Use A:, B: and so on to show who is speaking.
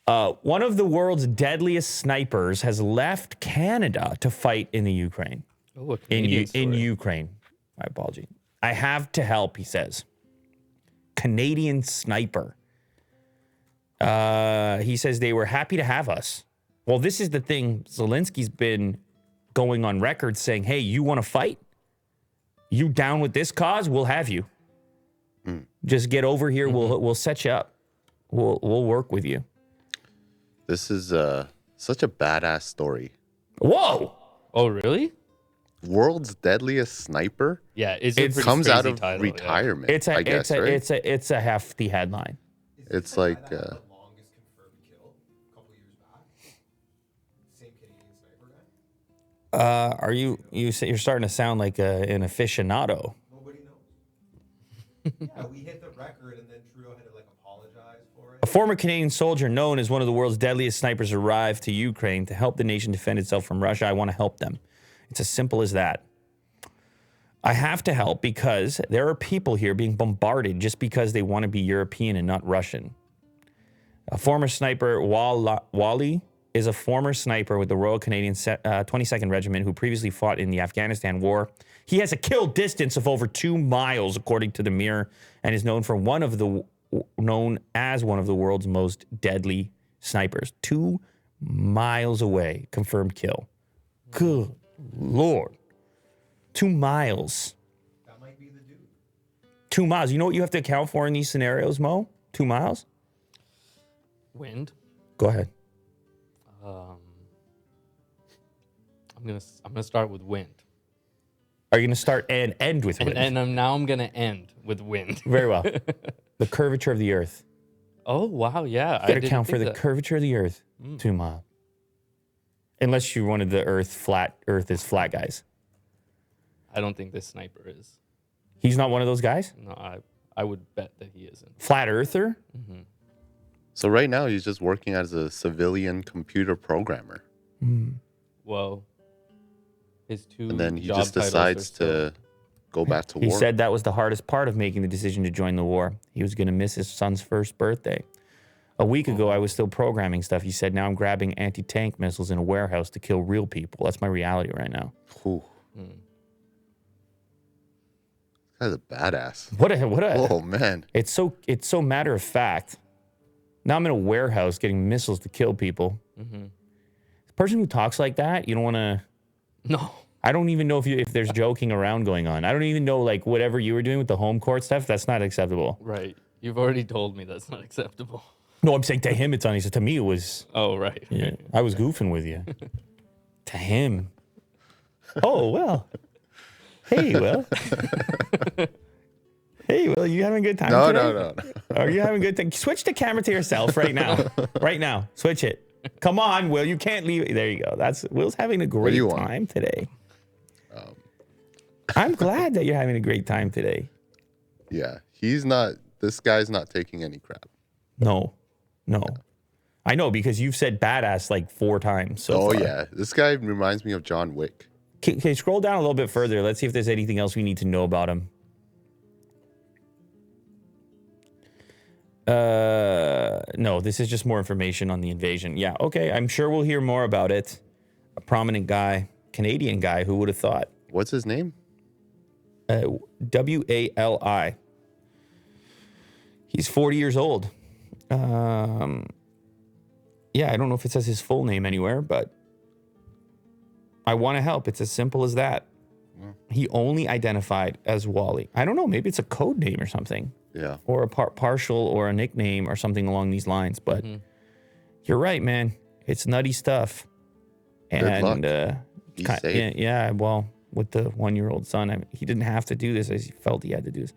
A: One of the world's deadliest snipers has left Canada to fight in the Ukraine.
B: Oh,
A: In Ukraine. My apology. I have to help, he says. Canadian sniper. He says they were happy to have us. Well, this is the thing. Zelensky's been going on record saying, hey, you want to fight? You down with this cause? We'll have you. Just get over here. We'll set you up. We'll work with you.
C: This is such a badass story.
A: Whoa!
B: Oh, really?
C: World's deadliest sniper.
B: Yeah,
C: It comes out of retirement.
A: It's
C: I guess, right?
A: it's a hefty headline.
C: It's like
D: the longest confirmed kill a couple years back. Same Canadian sniper guy.
A: You're starting to sound like an aficionado.
D: Nobody knows. Yeah, we hit the record, and then Trudeau had to like apologize for it.
A: A former Canadian soldier known as one of the world's deadliest snipers arrived to Ukraine to help the nation defend itself from Russia. I want to help them. It's as simple as that. I have to help because there are people here being bombarded just because they want to be European and not Russian. A former sniper, Wally, is a former sniper with the Royal Canadian 22nd Regiment who previously fought in the Afghanistan War. He has a kill distance of over 2 miles, according to the Mirror, and is known as one of the world's most deadly snipers. 2 miles away, confirmed kill. Good Lord. 2 miles.
D: That might be the dude.
A: 2 miles. You know what you have to account for in these scenarios, Mo? 2 miles?
B: Wind.
A: Go ahead.
B: I'm gonna start with wind.
A: Are you going to start and end with wind?
B: And I'm gonna end with wind.
A: Very well. The curvature of the earth.
B: Oh wow, yeah.
A: You got to account for the curvature of the earth. 2 miles. Unless you wanted the earth is flat guys.
B: I don't think this sniper is.
A: He's not one of those guys?
B: No, I would bet that he isn't.
A: Flat earther?
B: Mm-hmm.
C: so. Right now, he's just working as a civilian computer programmer,
B: Well, his two
C: and then he
B: job
C: just
B: titles
C: decides
B: are still-
C: to go back to
A: He
C: war.
A: said that was the hardest part of making the decision to join the war. He was going to miss his son's first birthday. A week ago, I was still programming stuff. He said, now I'm grabbing anti-tank missiles in a warehouse to kill real people. That's my reality right now.
C: Ooh. This guy's a badass.
A: What a
C: Oh man,
A: It's so matter of fact. Now I'm in a warehouse getting missiles to kill people. The person who talks like that, you don't want to.
B: No.
A: I don't even know if there's joking around going on. I don't even know, like, whatever you were doing with the home court stuff. That's not acceptable.
B: Right. You've already told me that's not acceptable.
A: No, I'm saying to him it's uneasy. To me it was.
B: Oh right.
A: Yeah, I was goofing with you. To him. Oh well. Hey, Will. Hey, Will, you having a good time today?
C: no.
A: Are you having a good time? Switch the camera to yourself right now. Right now. Switch it. Come on, Will. You can't leave it. There you go. Will's having a great time today. I'm glad that you're having a great time today.
C: Yeah, this guy's not taking any crap.
A: No. I know, because you've said badass like 4 times so far.
C: Yeah, this guy reminds me of John Wick.
A: Okay, scroll down a little bit further. Let's see if there's anything else we need to know about him. No, this is just more information on the invasion. Yeah, okay. I'm sure we'll hear more about it. A prominent guy, Canadian guy, who would have thought?
C: What's his name?
A: Wali. He's 40 years old. Yeah, I don't know if it says his full name anywhere, but I want to help. It's as simple as that. He only identified as Wally. I don't know. Maybe it's a code name or something.
C: Yeah.
A: Or a partial or a nickname or something along these lines. But you're right, man. It's nutty stuff.
C: Good luck. Be safe.
A: Yeah, well, with the 1-year-old son, he didn't have to do this. He felt he had to do this.